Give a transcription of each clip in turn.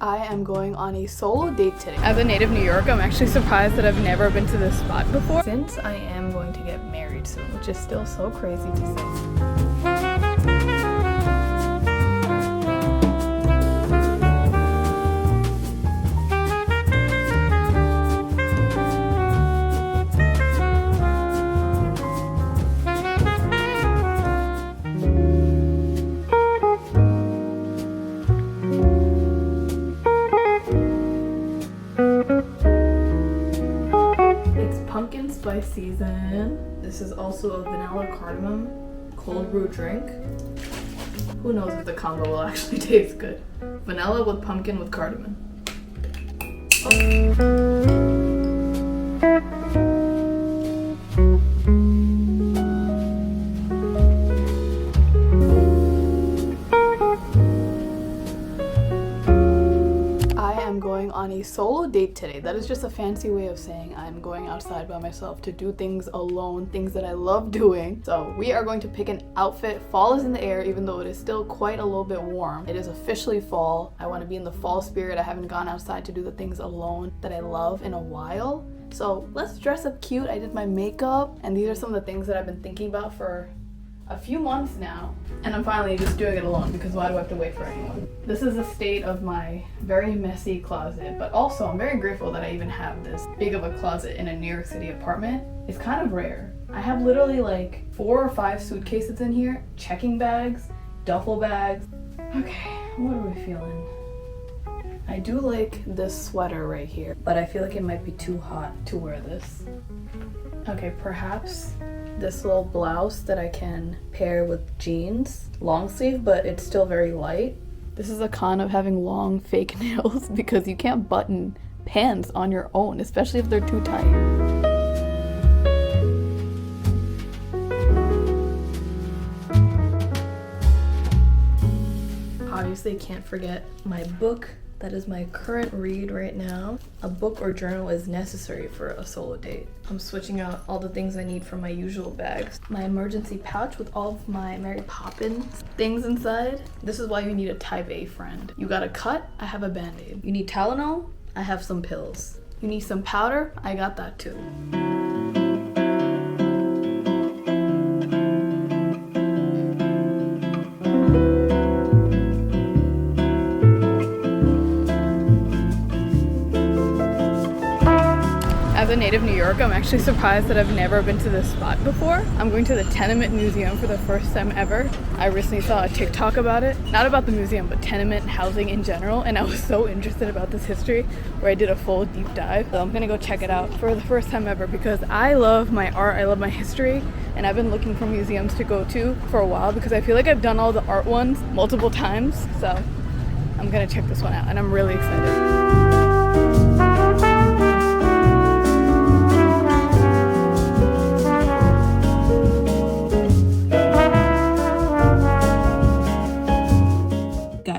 I am going on a solo date today. As a native New Yorker, I'm actually surprised that I've never been to this spot before, since I am going to get married soon, which is still so crazy to say. Pumpkin spice season. This is also a vanilla cardamom cold brew drink. Who knows if the combo will actually taste good. Vanilla with pumpkin with cardamom. On a solo date today. That is just a fancy way of saying I'm going outside by myself to do things alone, things that I love doing. So we are going to pick an outfit. Fall is in the air, even though it is still quite a little bit warm. It is officially fall. I want to be in the fall spirit. I haven't gone outside to do the things alone that I love in a while. So let's dress up cute. I did my makeup, and these are some of the things that I've been thinking about for a few months now, and I'm finally just doing it alone because why do I have to wait for anyone? This is the state of my very messy closet, but also I'm very grateful that I even have this big of a closet in a New York City apartment. It's kind of rare. I have literally like 4 or 5 suitcases in here, checking bags, duffel bags. Okay, what are we feeling? I do like this sweater right here, but I feel like it might be too hot to wear this. Okay, perhaps this little blouse that I can pair with jeans, long sleeve, but it's still very light. This is a con of having long fake nails because you can't button pants on your own, especially if they're too tight. Obviously can't forget my book. That is my current read right now. A book or journal is necessary for a solo date. I'm switching out all the things I need from my usual bags. My emergency pouch with all of my Mary Poppins things inside. This is why you need a type A friend. You got a cut? I have a Band-Aid. You need Tylenol? I have some pills. You need some powder? I got that too. As a native New Yorker, I'm actually surprised that I've never been to this spot before. I'm going to the Tenement Museum for the first time ever. I recently saw a TikTok about it. Not about the museum, but tenement housing in general, and I was so interested about this history where I did a full deep dive. So I'm gonna go check it out for the first time ever because I love my art, I love my history, and I've been looking for museums to go to for a while because I feel like I've done all the art ones multiple times. So I'm gonna check this one out, and I'm really excited.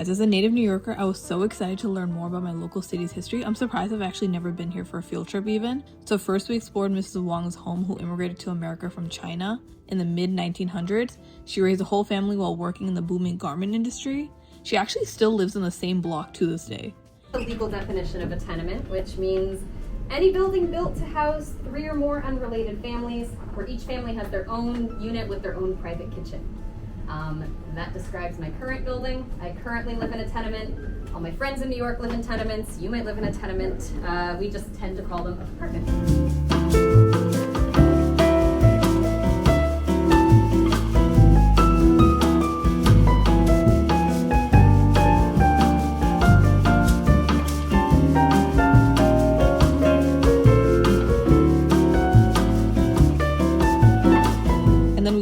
As a native New Yorker, I was so excited to learn more about my local city's history. I'm surprised I've actually never been here for a field trip even. So first we explored Mrs. Wang's home, who immigrated to America from China in the mid-1900s. She raised a whole family while working in the booming garment industry. She actually still lives in the same block to this day. The legal definition of a tenement, which means any building built to house 3 or more unrelated families, where each family has their own unit with their own private kitchen. That describes my current building. I currently live in a tenement. All my friends in New York live in tenements. You might live in a tenement. We just tend to call them apartments.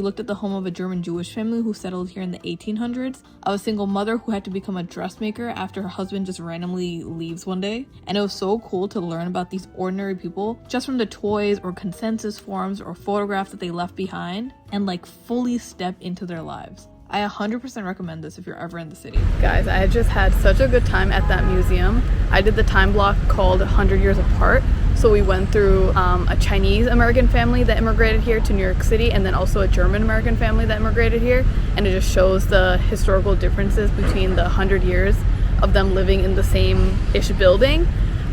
Looked at the home of a German Jewish family who settled here in the 1800s. Of a single mother who had to become a dressmaker after her husband just randomly leaves one day. And it was so cool to learn about these ordinary people just from the toys or consensus forms or photographs that they left behind and like fully step into their lives. I 100% recommend this if you're ever in the city. Guys, I just had such a good time at that museum. I did the time block called 100 Years Apart. So we went through a Chinese American family that immigrated here to New York City, and then also a German American family that immigrated here. And it just shows the historical differences between the 100 years of them living in the same-ish building.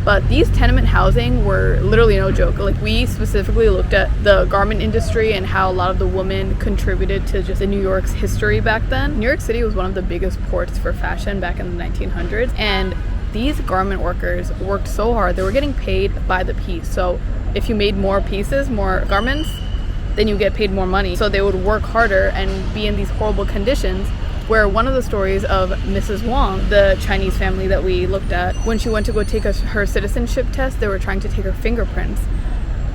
But these tenement housing were literally no joke. Like, we specifically looked at the garment industry and how a lot of the women contributed to just New York's history back then. New York City was one of the biggest ports for fashion back in the 1900s. And these garment workers worked so hard. They were getting paid by the piece. So if you made more pieces, more garments, then you get paid more money. So they would work harder and be in these horrible conditions, where one of the stories of Mrs. Wong, the Chinese family that we looked at, when she went to go take her citizenship test, they were trying to take her fingerprints.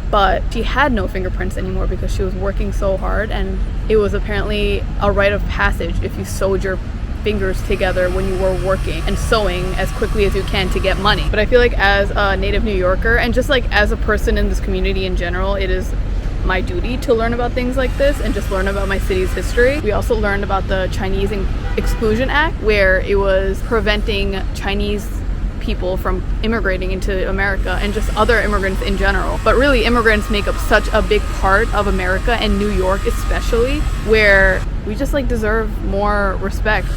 But she had no fingerprints anymore because she was working so hard, and it was apparently a rite of passage if you sewed your fingers together when you were working and sewing as quickly as you can to get money. But I feel like as a native New Yorker, and just like as a person in this community in general, it is my duty to learn about things like this and just learn about my city's history. We also learned about the Chinese Exclusion Act, where it was preventing Chinese people from immigrating into America and just other immigrants in general. But really, immigrants make up such a big part of America, and New York especially, where we just like deserve more respect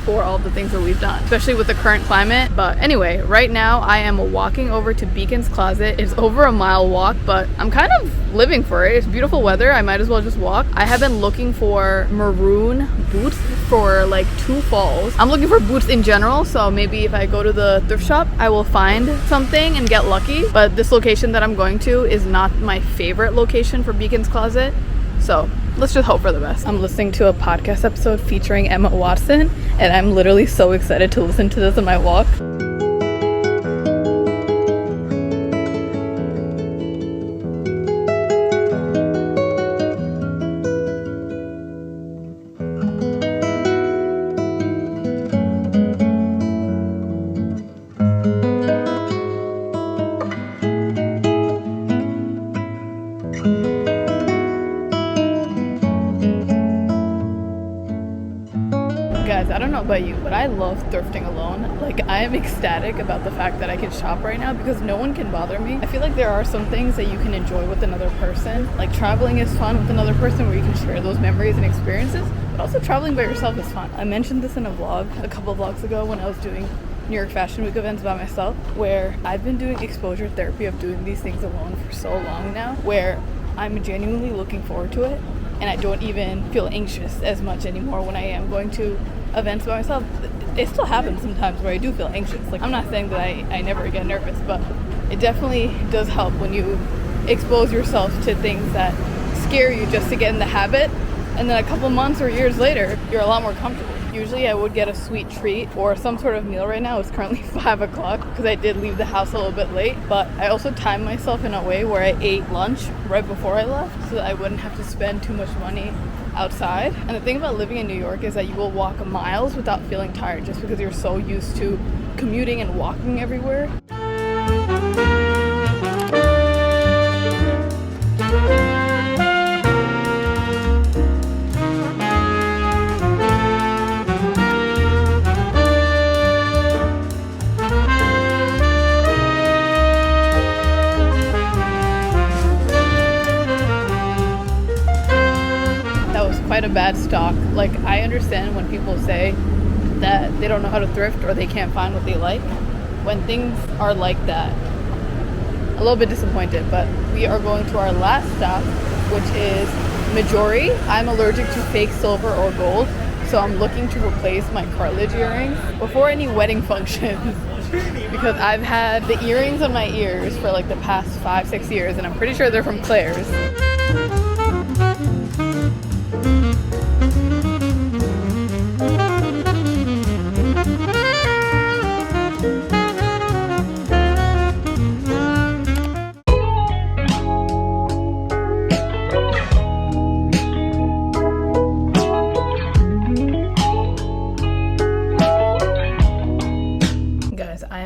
for all the things that we've done, especially with the current climate. But anyway, right now I am walking over to Beacon's Closet. It's over a mile walk, but I'm kind of living for it. It's beautiful weather. I might as well just walk. I have been looking for maroon boots for like 2 falls. I'm looking for boots in general, so maybe if I go to the thrift shop, I will find something and get lucky. But this location that I'm going to is not my favorite location for Beacon's Closet, so let's just hope for the best. I'm listening to a podcast episode featuring Emma Watson, and I'm literally so excited to listen to this on my walk. Guys, I don't know about you, but I love thrifting alone. Like, I am ecstatic about the fact that I can shop right now because no one can bother me. I feel like there are some things that you can enjoy with another person. Like, traveling is fun with another person where you can share those memories and experiences, but also traveling by yourself is fun. I mentioned this in a vlog a couple vlogs ago when I was doing New York Fashion Week events by myself, where I've been doing exposure therapy of doing these things alone for so long now, where I'm genuinely looking forward to it, and I don't even feel anxious as much anymore when I am going to events by myself. It still happens sometimes where I do feel anxious. Like, I'm not saying that I never get nervous, but it definitely does help when you expose yourself to things that scare you just to get in the habit, and then a couple months or years later, you're a lot more comfortable. Usually I would get a sweet treat or some sort of meal. Right now it's currently 5 o'clock because I did leave the house a little bit late, but I also timed myself in a way where I ate lunch right before I left so that I wouldn't have to spend too much money outside. And the thing about living in New York is that you will walk miles without feeling tired just because you're so used to commuting and walking everywhere. Quite a bad stock. Like, I understand when people say that they don't know how to thrift or they can't find what they like. When things are like that, a little bit disappointed. But we are going to our last stop, which is Majori. I'm allergic to fake silver or gold, so I'm looking to replace my cartilage earrings before any wedding functions because I've had the earrings on my ears for like the past 5-6 years, and I'm pretty sure they're from Claire's.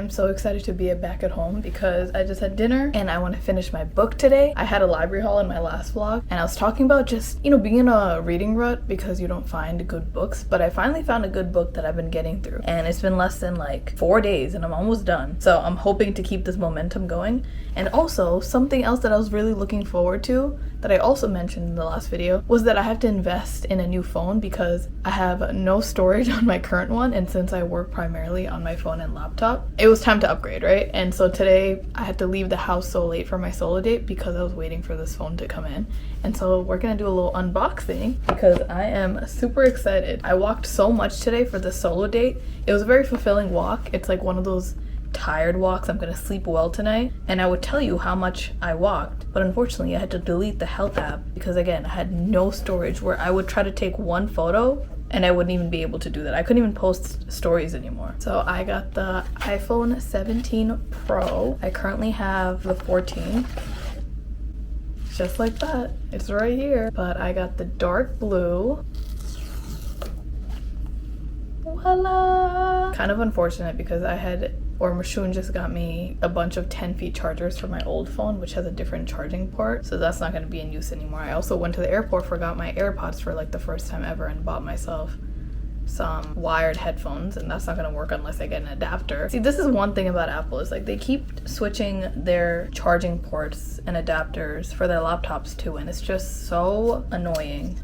So excited to be back at home because I just had dinner and I want to finish my book today. I had a library haul in my last vlog and I was talking about just, being in a reading rut because you don't find good books, but I finally found a good book that I've been getting through, and it's been less than like 4 days and I'm almost done. So I'm hoping to keep this momentum going. And also something else that I was really looking forward to that I also mentioned in the last video was that I have to invest in a new phone because I have no storage on my current one, and since I work primarily on my phone and laptop, it was time to upgrade, right? And so today I had to leave the house so late for my solo date because I was waiting for this phone to come in. And so we're gonna do a little unboxing because I am super excited. I walked so much today for the solo date. It was a very fulfilling walk. It's like one of those tired walks. I'm gonna sleep well tonight, and I would tell you how much I walked, but unfortunately I had to delete the health app because again I had no storage where I would try to take one photo and I wouldn't even be able to do that. I couldn't even post stories anymore. So I got the iPhone 17 Pro. I currently have the 14. Just like that, it's right here. But I got the dark blue. Voila! Kind of unfortunate because Mashun just got me a bunch of 10 feet chargers for my old phone, which has a different charging port, so that's not going to be in use anymore. I also went to the airport, forgot my AirPods for like the first time ever, and bought myself some wired headphones, and that's not going to work unless I get an adapter. See, this is one thing about Apple, is like they keep switching their charging ports and adapters for their laptops too, and it's just so annoying.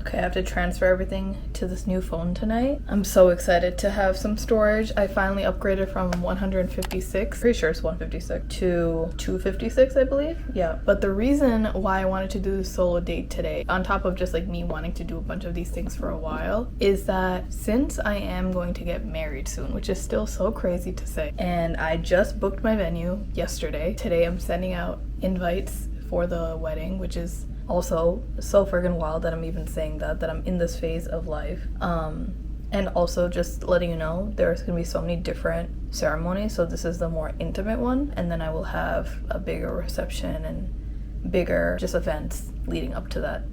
Okay, I have to transfer everything to this new phone tonight. I'm so excited to have some storage. I finally upgraded from 156, pretty sure it's 156, to 256, I believe. Yeah, but the reason why I wanted to do the solo date today, on top of just like me wanting to do a bunch of these things for a while, is that since I am going to get married soon, which is still so crazy to say, and I just booked my venue yesterday. Today I'm sending out invites for the wedding, which is also so friggin' wild that I'm even saying that I'm in this phase of life. And also just letting you know, there's gonna be so many different ceremonies, so this is the more intimate one, and then I will have a bigger reception and bigger just events leading up to that,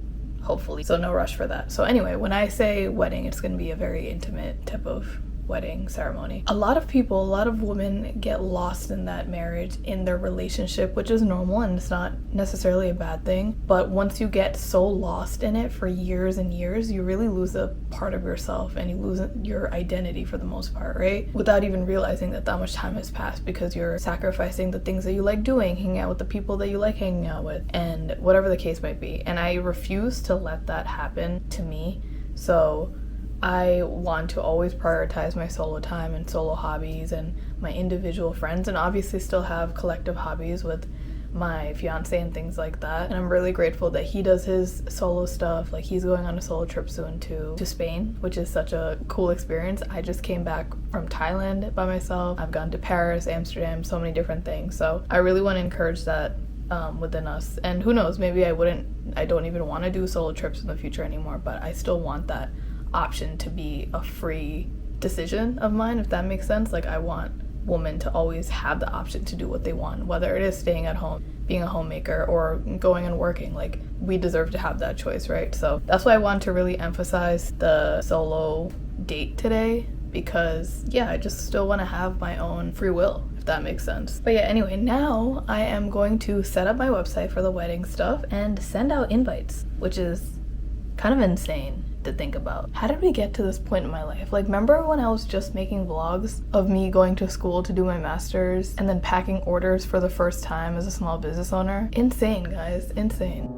hopefully. So no rush for that. So anyway, when I say wedding, it's gonna be a very intimate type of wedding ceremony. A lot of women get lost in that marriage, in their relationship, which is normal and it's not necessarily a bad thing. But once you get so lost in it for years and years, you really lose a part of yourself and you lose your identity for the most part, right? Without even realizing that much time has passed, because you're sacrificing the things that you like doing, hanging out with the people that you like hanging out with, and whatever the case might be. And I refuse to let that happen to me. So I want to always prioritize my solo time and solo hobbies and my individual friends, and obviously still have collective hobbies with my fiance and things like that. And I'm really grateful that he does his solo stuff. Like, he's going on a solo trip soon to Spain, which is such a cool experience. I just came back from Thailand by myself. I've gone to Paris, Amsterdam, so many different things. So I really want to encourage that within us. And who knows, maybe I don't even want to do solo trips in the future anymore, but I still want that option to be a free decision of mine, if that makes sense. Like, I want women to always have the option to do what they want, whether it is staying at home, being a homemaker, or going and working. Like, we deserve to have that choice, right? So that's why I want to really emphasize the solo date today, because yeah, I just still want to have my own free will, if that makes sense. But yeah, anyway, now I am going to set up my website for the wedding stuff and send out invites, which is kind of insane to think about. How did we get to this point in my life? Like, remember when I was just making vlogs of me going to school to do my master's and then packing orders for the first time as a small business owner? Insane, guys, insane.